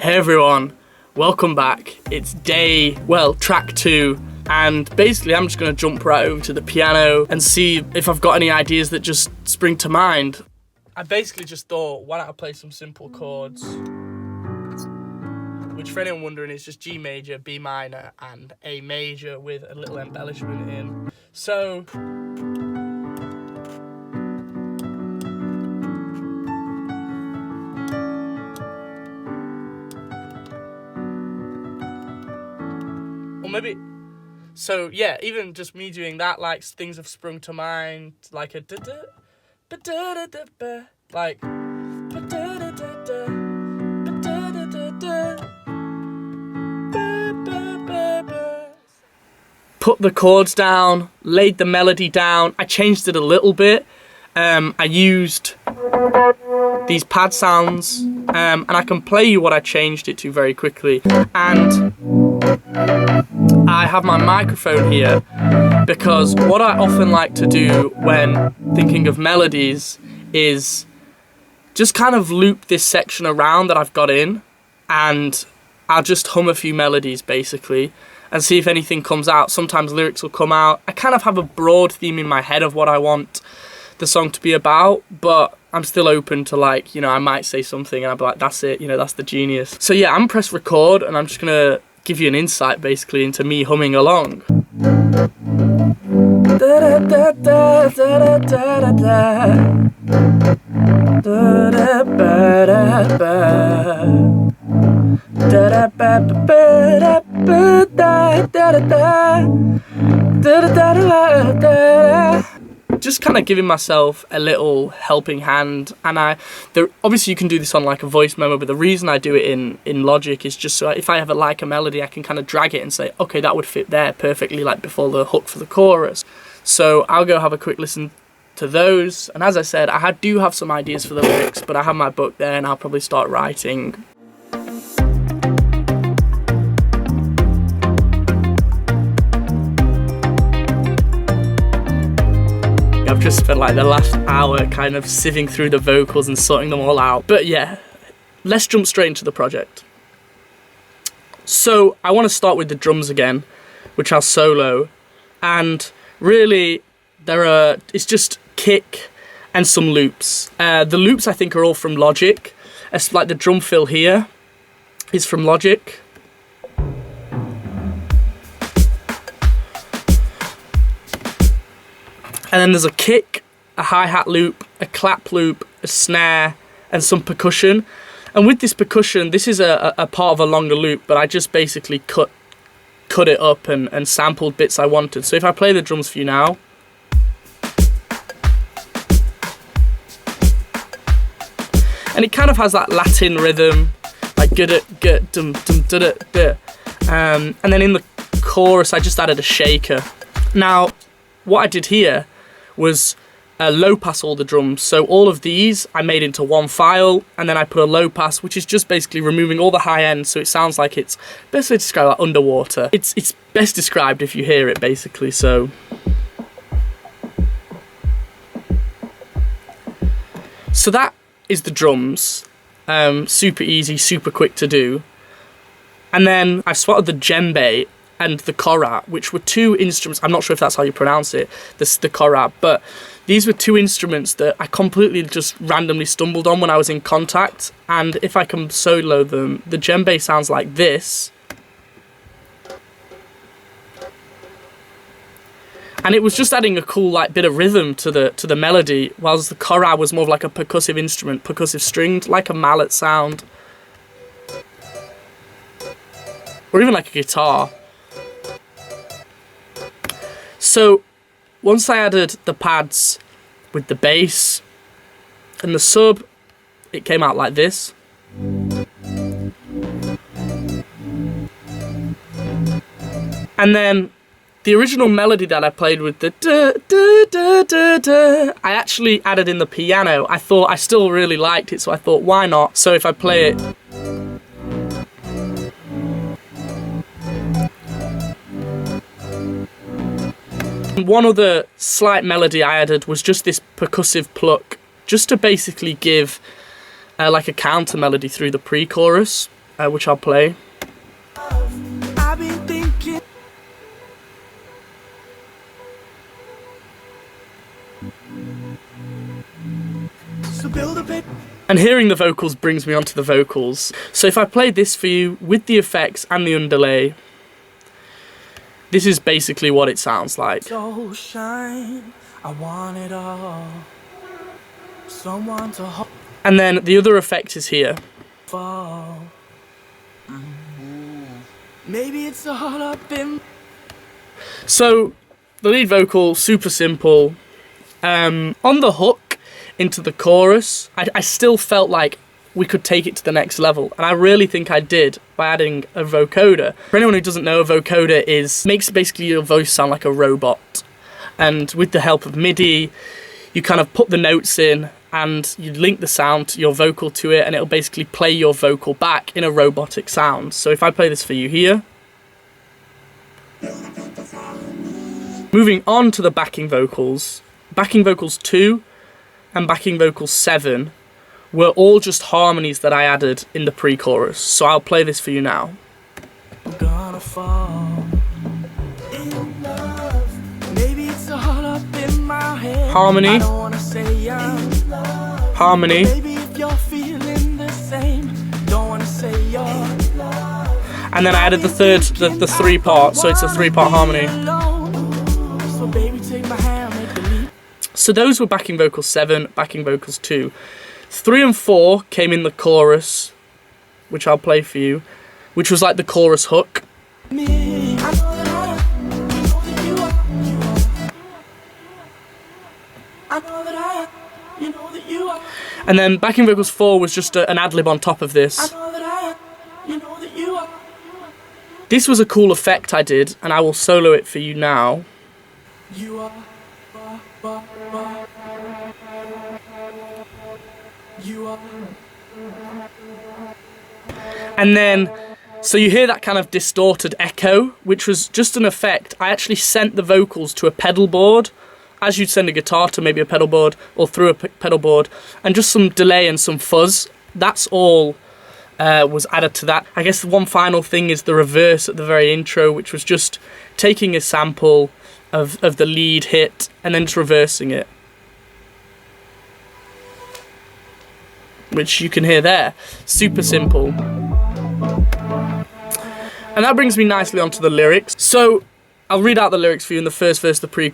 Hey everyone, welcome back. It's track 2, and basically I'm just gonna jump right over to the piano and see if I've got any ideas that just spring to mind. I basically just thought, why don't I play some simple chords? Which, for anyone wondering, is just G major, B minor, and A major with a little embellishment in. So, yeah, even just me doing that, like, things have sprung to mind, like a da-da, ba-da-da-da-ba, like, ba-da-da-da-da, ba-da-da-da-da, ba-ba-ba-ba. Put the chords down, laid the melody down. I changed it a little bit. I used these pad sounds, and I can play you what I changed it to very quickly. And I have my microphone here because what I often like to do when thinking of melodies is just kind of loop this section around that I've got in, and I'll just hum a few melodies basically and see if anything comes out. Sometimes lyrics will come out. I kind of have a broad theme in my head of what I want the song to be about, but I'm still open to, like, you know, I might say something and I'll be like, that's it, you know, that's the genius. So yeah, I'm gonna press record and I'm just gonna give you an insight basically into me humming along. Just kind of giving myself a little helping hand, and obviously you can do this on like a voice memo, but the reason I do it in Logic is just so if I ever like a melody, I can kind of drag it and say, okay, that would fit there perfectly, like before the hook for the chorus. So I'll go have a quick listen to those, and as I said, I do have some ideas for the lyrics, but I have my book there and I'll probably start writing. I've just spent like the last hour kind of sieving through the vocals and sorting them all out. But yeah, let's jump straight into the project. So I want to start with the drums again, which I'll solo. And really, it's just kick and some loops. The loops I think are all from Logic. It's like the drum fill here is from Logic. And then there's a kick, a hi-hat loop, a clap loop, a snare, and some percussion. And with this percussion, this is a part of a longer loop, but I just basically cut it up and sampled bits I wanted. So if I play the drums for you now. And it kind of has that Latin rhythm, like dum dum da da da. And then in the chorus, I just added a shaker. Now, what I did here was low pass all the drums. So all of these I made into one file, and then I put a low pass, which is just basically removing all the high end, so it sounds like it's best way to describe like underwater. It's best described if you hear it basically. So that is the drums. Super easy, super quick to do. And then I swatted the djembe and the chords, which were two instruments. I'm not sure if that's how you pronounce it, the chords, but these were two instruments that I completely just randomly stumbled on when I was in Contact. And if I can solo them, the djembe sounds like this. And it was just adding a cool like bit of rhythm to the melody, whilst the chords was more of like a percussive instrument, percussive stringed, like a mallet sound. Or even like a guitar. So once I added the pads with the bass and the sub, it came out like this. And then the original melody that I played with the da da da da da, I actually added in the piano. I thought I still really liked it, so I thought, why not? So if I play it. One other slight melody I added was just this percussive pluck, just to basically give like a counter melody through the pre-chorus. which I'll play. And hearing the vocals brings me onto the vocals. So if I play this for you with the effects and the underlay, this is basically what it sounds like. So shine, I want it all. Someone to hold. And then the other effect is here. Maybe it's all up in. So the lead vocal, super simple. On the hook into the chorus, I still felt like we could take it to the next level, and I really think I did by adding a vocoder. For anyone who doesn't know, a vocoder makes basically your voice sound like a robot, and with the help of MIDI you kind of put the notes in and you link the sound to your vocal to it, and it'll basically play your vocal back in a robotic sound. So if I play this for you here, moving on to the backing vocals 2 and backing vocals 7 were all just harmonies that I added in the pre-chorus. So I'll play this for you now. Harmony. Harmony. And then I added the 3-part, so it's a 3-part harmony. So those were backing vocals 7, backing vocals 2. 3 and 4 came in the chorus, which I'll play for you, which was like the chorus hook. And then backing vocals 4 was just an ad-lib on top of this. This was a cool effect I did, and I will solo it for you now. And then, so you hear that kind of distorted echo, which was just an effect. I actually sent the vocals to a pedal board, as you'd send a guitar to maybe a pedal board, or through a pedal board, and just some delay and some fuzz. That's all was added to that. I guess the one final thing is the reverse at the very intro, which was just taking a sample of the lead hit and then just reversing it, which you can hear there. Super simple. And that brings me nicely onto the lyrics. So I'll read out the lyrics for you in the first verse, the pre,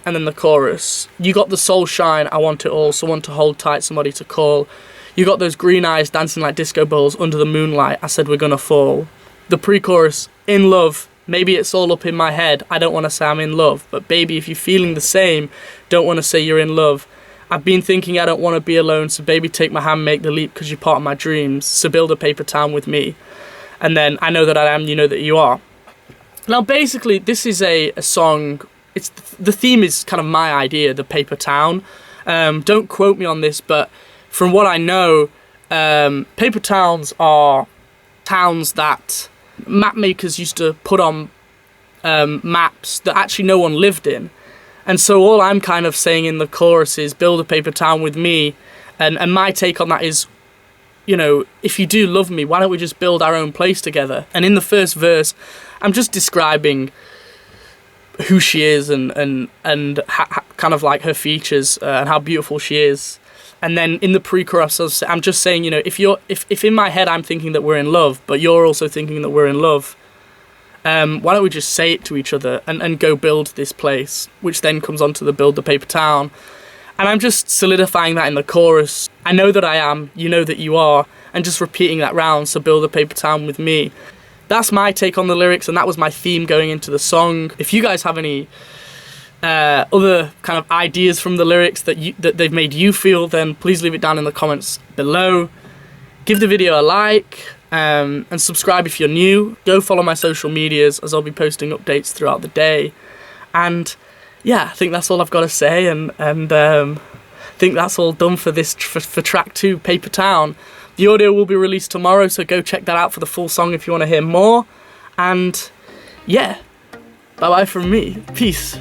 and then the chorus. You got the soul shine, I want it all, someone to hold tight, somebody to call. You got those green eyes dancing like disco balls under the moonlight, I said we're gonna fall. The pre-chorus, in love, maybe it's all up in my head, I don't want to say I'm in love, but baby, if you're feeling the same, don't want to say you're in love. I've been thinking I don't want to be alone, so baby take my hand, make the leap, cause you're part of my dreams, so build a paper town with me. And then, I know that I am, you know that you are. Now basically, this is a song, the theme is kind of my idea, the paper town. Don't quote me on this, but from what I know, paper towns are towns that map makers used to put on maps that actually no one lived in. And so all I'm kind of saying in the chorus is build a paper town with me, and my take on that is, you know, if you do love me, why don't we just build our own place together? And in the first verse, I'm just describing who she is and kind of like her features and how beautiful she is. And then in the pre-chorus, I'm just saying, you know, if in my head I'm thinking that we're in love, but you're also thinking that we're in love, why don't we just say it to each other and go build this place, which then comes on to the build the paper town. And I'm just solidifying that in the chorus. I know that I am, you know that you are, and just repeating that round, so build a paper town with me. That's my take on the lyrics, and that was my theme going into the song. If you guys have any other kind of ideas from the lyrics that they've made you feel, then please leave it down in the comments below. Give the video a like, and subscribe if you're new. Go follow my social medias, as I'll be posting updates throughout the day. And yeah, I think that's all I've got to say, and I think that's all done for this for track 2, Paper Town. The audio will be released tomorrow, so go check that out for the full song if you want to hear more. And yeah, bye bye from me. Peace.